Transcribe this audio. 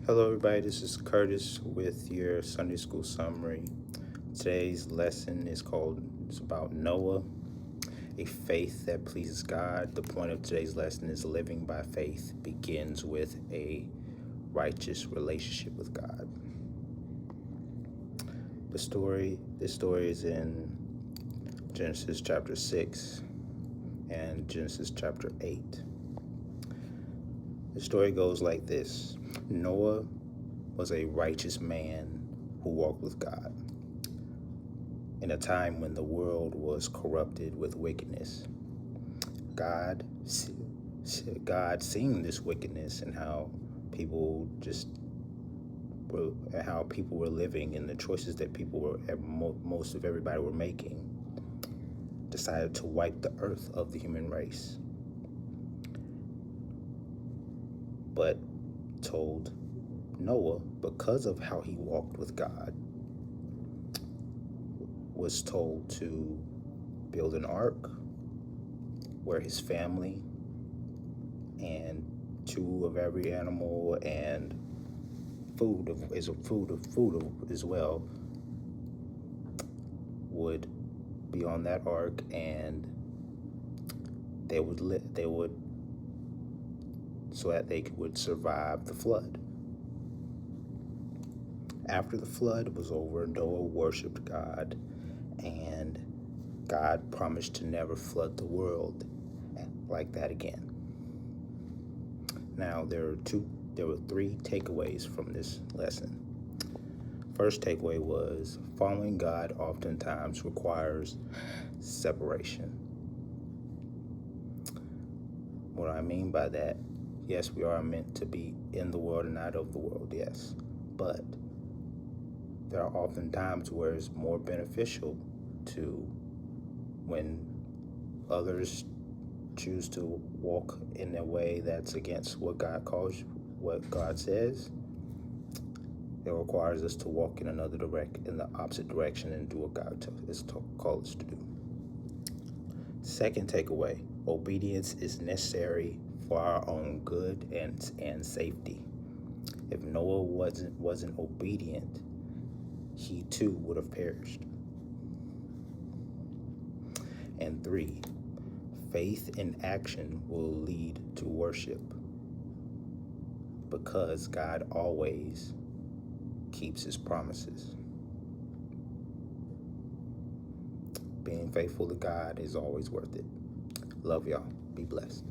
Hello, everybody. This is Curtis with your Sunday School summary. Today's lesson it's about Noah, a faith that pleases God. The point of today's lesson is living by faith begins with a righteous relationship with God. This story is in Genesis chapter 6 and Genesis chapter 8. The story goes like this. Noah was a righteous man who walked with God in a time when the world was corrupted with wickedness. God seeing this wickedness and how people were living and the choices that most of everybody were making, decided to wipe the earth of the human race. But told Noah, because of how he walked with God, was told to build an ark where his family and two of every animal and food as well would be on that ark, and they would so that they would survive the flood. After the flood was over, Noah worshiped God, and God promised to never flood the world like that again. Now, there were three takeaways from this lesson. First takeaway was following God oftentimes requires separation. What I mean by that, yes, we are meant to be in the world and not of the world, yes. But there are often times where it's more beneficial to, when others choose to walk in a way that's against what God says, it requires us to walk in the opposite direction and do what God calls us to do. Second takeaway, obedience is necessary for our own good and safety. If Noah wasn't obedient, he too would have perished. And 3, faith in action will lead to worship, because God always keeps his promises. Being faithful to God is always worth it. Love y'all. Be blessed.